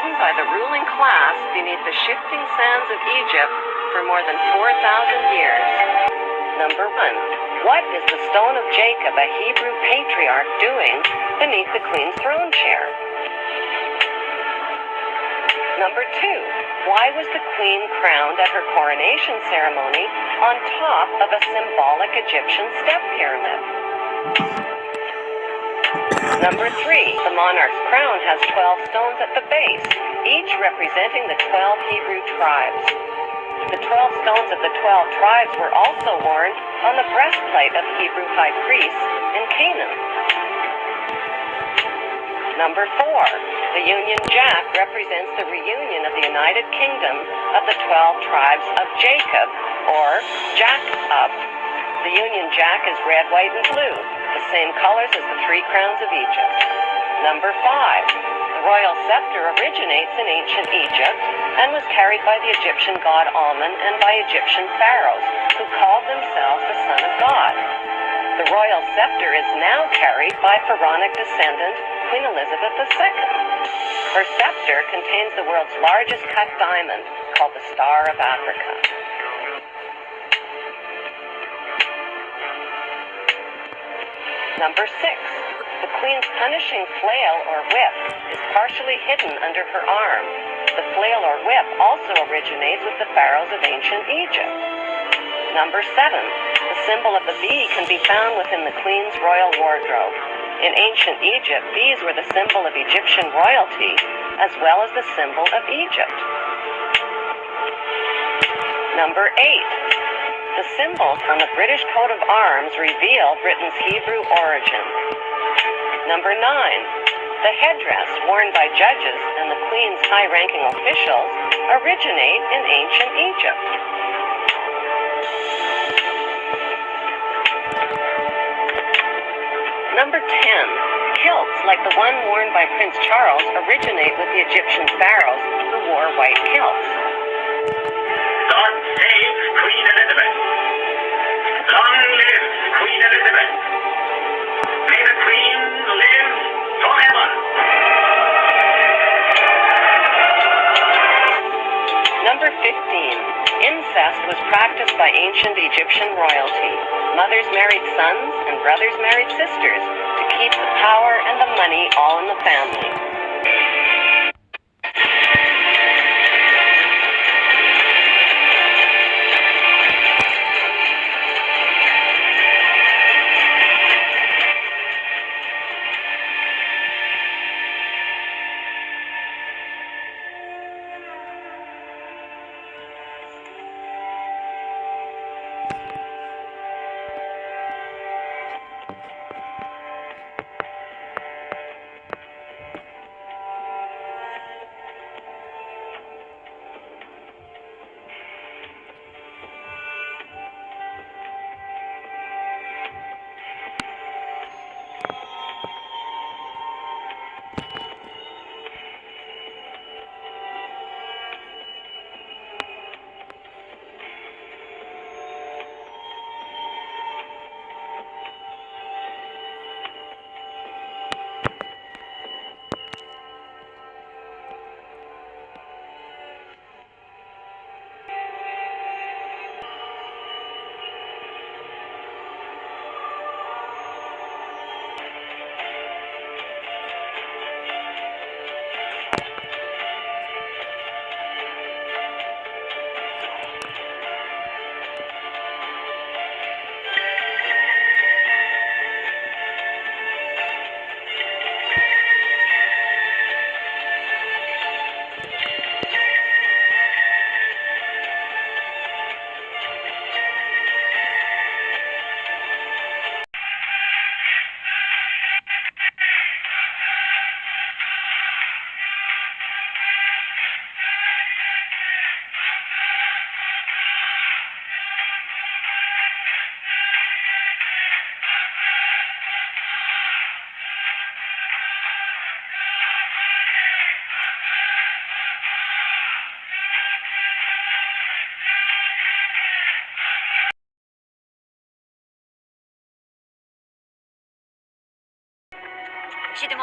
hidden by the ruling class beneath the shifting sands of Egypt for more than 4,000 years. Number 1. What is the stone of Jacob, a Hebrew patriarch, doing beneath the queen's throne chair? Number 2. Why was the queen crowned at her coronation ceremony on top of a symbolic Egyptian step pyramid? Number 3. The monarch's crown has 12 stones at the base, each representing the 12 Hebrew tribes. The 12 stones of the 12 tribes were also worn on the breastplate of Hebrew high priests in Canaan. Number 4. The Union Jack represents the reunion of the United Kingdom of the 12 tribes of Jacob, or Jacob. The Union Jack is red, white, and blue, the same colors as the 3 crowns of Egypt. Number 5. The royal scepter originates in ancient Egypt and was carried by the Egyptian god Amun and by Egyptian pharaohs, who called themselves the Son of God. The royal scepter is now carried by pharaonic descendant Queen Elizabeth II. Her scepter contains the world's largest cut diamond, called the Star of Africa. Number 6. The queen's punishing flail or whip is partially hidden under her arm. The flail or whip also originates with the pharaohs of ancient Egypt. Number 7. The symbol of the bee can be found within the queen's royal wardrobe. In ancient Egypt, bees were the symbol of Egyptian royalty, as well as the symbol of Egypt. Number 8. The symbols on the British coat of arms reveal Britain's Hebrew origin. Number 9. The headdress worn by judges and the Queen's high-ranking officials originate in ancient Egypt. Number 10. Kilts, like the one worn by Prince Charles, originate with the Egyptian pharaohs who wore white kilts. God save Queen Elizabeth! Long live Queen Elizabeth! May the Queen live forever! Number 15. Incest was practiced by ancient Egyptian royalty. Mothers married sons and brothers married sisters to keep the power and the money all in the family.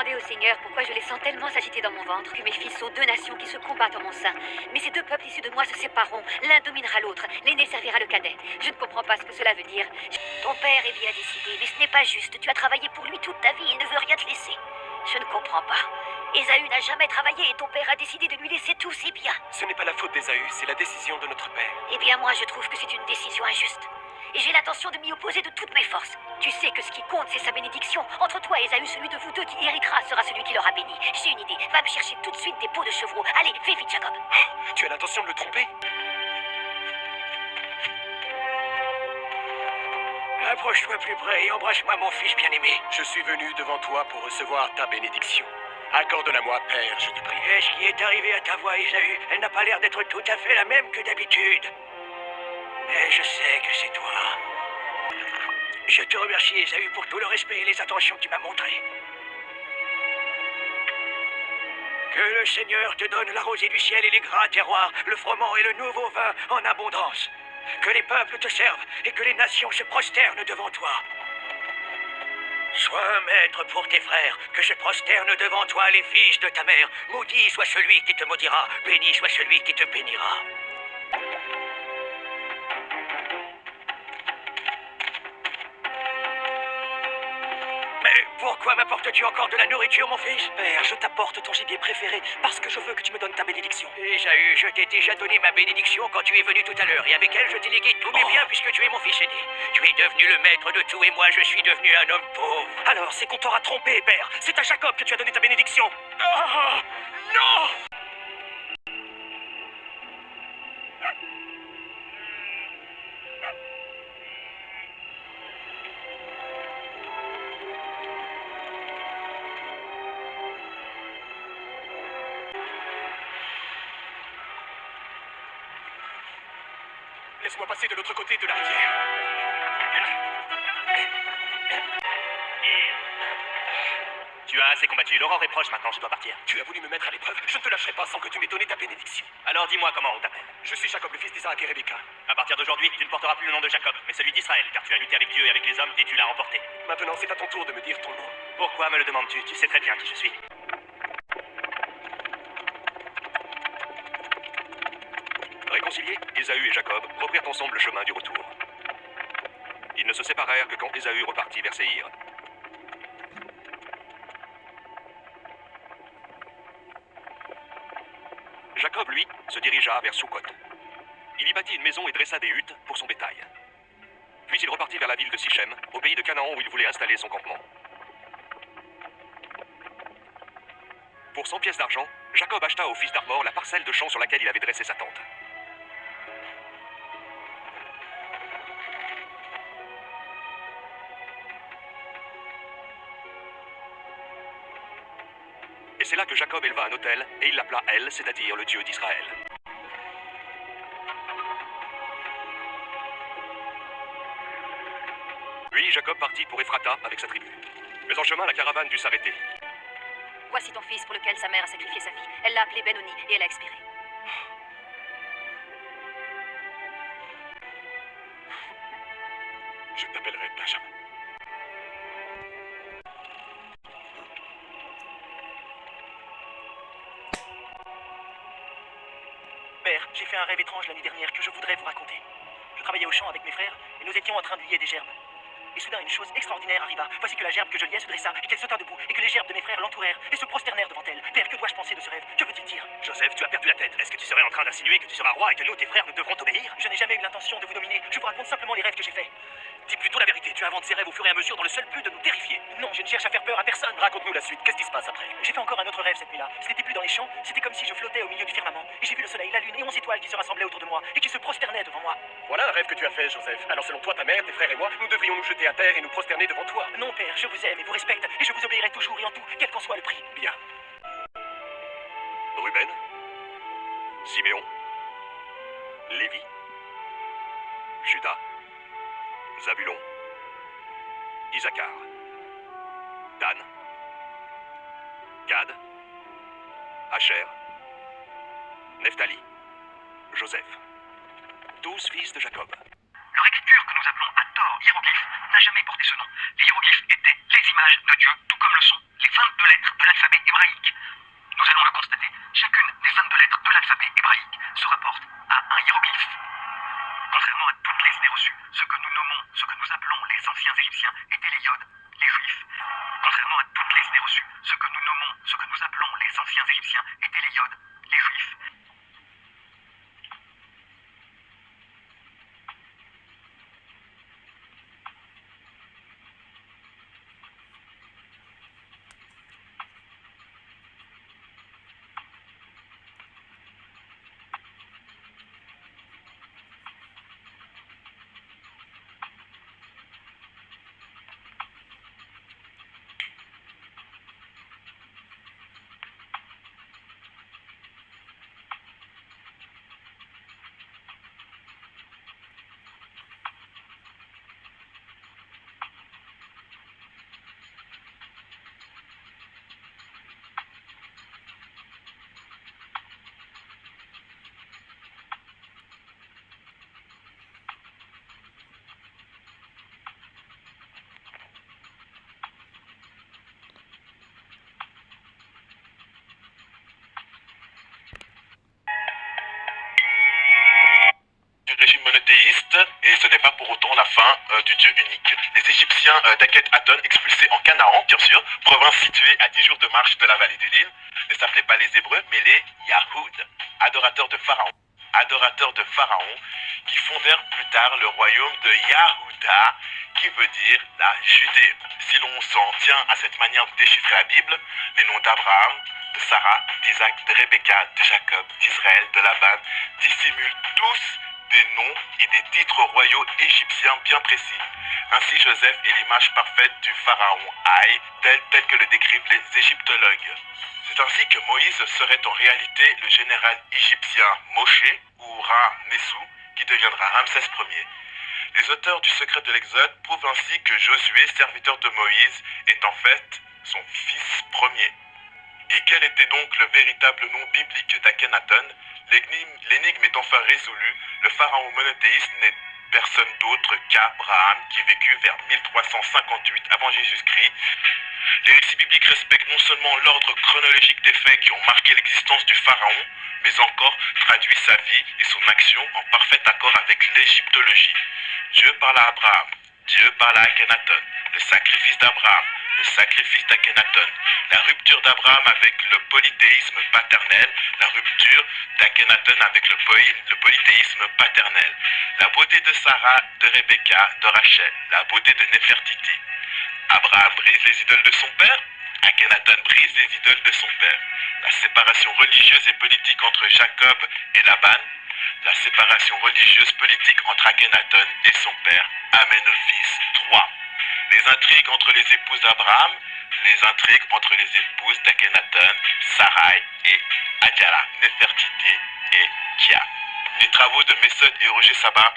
demandé au Seigneur pourquoi je les sens tellement s'agiter dans mon ventre, que mes fils sont deux nations qui se combattent en mon sein. Mais ces deux peuples issus de moi se sépareront, l'un dominera l'autre, l'aîné servira le cadet. Je ne comprends pas ce que cela veut dire. Ton père est bien décidé, mais ce n'est pas juste. Tu as travaillé pour lui toute ta vie, il ne veut rien te laisser. Je ne comprends pas. Ésaü n'a jamais travaillé et ton père a décidé de lui laisser tous ses biens. Ce n'est pas la faute d'Ésaü, c'est la décision de notre père. Eh bien, moi, je trouve que c'est une décision injuste. Et j'ai l'intention de m'y opposer de toutes mes forces. Tu sais que ce qui compte, c'est sa bénédiction. Entre toi et Ésaü, celui de vous deux qui héritera sera celui qui l'aura béni. J'ai une idée. Va me chercher tout de suite des peaux de chevreau. Allez, fais vite, Jacob. Tu as l'intention de le tromper? Approche-toi plus près et embrasse-moi, mon fils bien-aimé. Je suis venu devant toi pour recevoir ta bénédiction. Accorde-la-moi, Père, je te prie. Et ce qui est arrivé à ta voix, Ésaü, elle n'a pas l'air d'être tout à fait la même que d'habitude. Mais je sais que c'est toi. Je te remercie, Ésaü, pour tout le respect et les attentions que tu m'as montrées. Que le Seigneur te donne la rosée du ciel et les gras terroirs, le froment et le nouveau vin en abondance. Que les peuples te servent et que les nations se prosternent devant toi. Sois un maître pour tes frères, que se prosternent devant toi les fils de ta mère. Maudit soit celui qui te maudira, béni soit celui qui te bénira. Mais pourquoi m'apportes-tu encore de la nourriture, mon fils? Père, je t'apporte ton gibier préféré parce que je veux que tu me donnes ta bénédiction. Ésaü, je t'ai déjà donné ma bénédiction quand tu es venu tout à l'heure, et avec elle je t'ai légué tous mes biens puisque tu es mon fils aîné. Tu es devenu le maître de tout et moi je suis devenu un homme pauvre. Alors, c'est qu'on t'aura trompé, Père. C'est à Jacob que tu as donné ta bénédiction. Oh, non! Laisse-moi passer de l'autre côté de la rivière. Tu as assez combattu, l'aurore est proche maintenant, je dois partir. Tu as voulu me mettre à l'épreuve. Je ne te lâcherai pas sans que tu m'aies donné ta bénédiction. Alors dis-moi comment on t'appelle. Je suis Jacob, le fils d'Isaac et Rebecca. À partir d'aujourd'hui, tu ne porteras plus le nom de Jacob, mais celui d'Israël, car tu as lutté avec Dieu et avec les hommes et tu l'as remporté. Maintenant, c'est à ton tour de me dire ton nom. Pourquoi me le demandes-tu? Tu sais très bien qui je suis. Réconciliés, Ésaü et Jacob reprirent ensemble le chemin du retour. Ils ne se séparèrent que quand Ésaü repartit vers Séhir. Jacob, lui, se dirigea vers Sukkot. Il y bâtit une maison et dressa des huttes pour son bétail. Puis il repartit vers la ville de Sichem, au pays de Canaan où il voulait installer son campement. Pour 100 pièces d'argent, Jacob acheta au fils d'Armor la parcelle de champ sur laquelle il avait dressé sa tente. Et c'est là que Jacob éleva un autel, et il l'appela El, c'est-à-dire le Dieu d'Israël. Puis Jacob partit pour Ephrata avec sa tribu. Mais en chemin, la caravane dut s'arrêter. Voici ton fils pour lequel sa mère a sacrifié sa vie. Elle l'a appelé Benoni et elle a expiré. Je t'appellerai Benjamin. Père, j'ai fait un rêve étrange l'année dernière que je voudrais vous raconter. Je travaillais au champ avec mes frères et nous étions en train de lier des gerbes. Et soudain, une chose extraordinaire arriva. Voici que la gerbe que je liais se dressa et qu'elle sauta debout et que les gerbes de mes frères l'entourèrent et se prosternèrent devant elle. Père, que dois-je penser de ce rêve? Que veut-il dire? Joseph, tu as perdu la tête. Est-ce que tu serais en train d'insinuer que tu seras roi et que nous, tes frères, nous devrons t'obéir? Je n'ai jamais eu l'intention de vous dominer. Je vous raconte simplement les rêves que j'ai faits. Dis plutôt la vérité. Tu inventes ces rêves au fur et à mesure dans le seul but de nous terrifier. Non, je ne cherche à faire peur à personne. Raconte-nous la suite. Qu'est-ce qui se passe après? J'ai fait encore un autre rêve cette nuit-là. Ce n'était plus dans les champs, c'était comme si je flottais au milieu du firmament. Et j'ai vu le soleil, la lune et 11 étoiles qui se rassemblaient autour de moi et qui se prosternaient devant moi. Voilà un rêve que tu as fait, Joseph. Alors selon toi, ta mère, tes frères et moi, nous devrions nous jeter à terre et nous prosterner devant toi. Non, Père, je vous aime et vous respecte et je vous obéirai toujours et en tout, quel qu'en soit le prix. Bien. Ruben, Siméon, Lévi, Judas, Zabulon, Isaacar, Dan, Gad, Asher, Nephtali, Joseph. 12 fils de Jacob. Leur écriture que nous appelons à tort hiéroglyphes n'a jamais porté ce nom. Les hiéroglyphes étaient les images de Dieu, tout comme le sont les 22 lettres de l'alphabet hébraïque. Nous allons le constater. Chacune des 22 lettres de l'alphabet hébraïque se rapporte à un hiéroglyphe. Contrairement à toutes les idées reçues, ce que nous appelons les anciens Égyptiens étaient les Yodes, les Juifs. Contrairement à toutes les idées reçues, ce que nous appelons les anciens Égyptiens étaient les Yodes, les Juifs. Du régime monothéiste, et ce n'est pas pour autant la fin du Dieu unique. Les Égyptiens d'Akhenaton, expulsés en Canaan, bien sûr, province située à 10 jours de marche de la vallée du Nil, ne s'appelaient pas les Hébreux, mais les Yahoud, adorateurs de Pharaon, qui fondèrent plus tard le royaume de Yahuda, qui veut dire la Judée. Si l'on s'en tient à cette manière de déchiffrer la Bible, les noms d'Abraham, de Sarah, d'Isaac, de Rebecca, de Jacob, d'Israël, de Laban, dissimulent tous des noms et des titres royaux égyptiens bien précis. Ainsi, Joseph est l'image parfaite du pharaon Haï, tel que le décrivent les égyptologues. C'est ainsi que Moïse serait en réalité le général égyptien Moshe ou Ra-Messou, qui deviendra Ramsès Ier. Les auteurs du secret de l'Exode prouvent ainsi que Josué, serviteur de Moïse, est en fait son fils premier. Et quel était donc le véritable nom biblique d'Akhenaton? L'énigme est enfin résolue. Le pharaon monothéiste n'est personne d'autre qu'Abraham, qui vécut vers 1358 avant Jésus-Christ. Les récits bibliques respectent non seulement l'ordre chronologique des faits qui ont marqué l'existence du pharaon, mais encore traduit sa vie et son action en parfait accord avec l'égyptologie. Dieu parla à Abraham, Dieu parla à Akhenaton, le sacrifice d'Abraham, le sacrifice d'Akhenaton, la rupture d'Abraham avec le polythéisme paternel, la rupture d'Akhenaton avec le polythéisme paternel, la beauté de Sarah, de Rebecca, de Rachel, la beauté de Néfertiti. Abraham brise les idoles de son père, Akhenaton brise les idoles de son père. La séparation religieuse et politique entre Jacob et Laban, la séparation religieuse politique entre Akhenaton et son père amène au fils 3. Les intrigues entre les épouses d'Abraham, les intrigues entre les épouses d'Akhenaton, Sarai et Adjara, Néfertiti et Kia. Les travaux de Mesod et Roger Sabat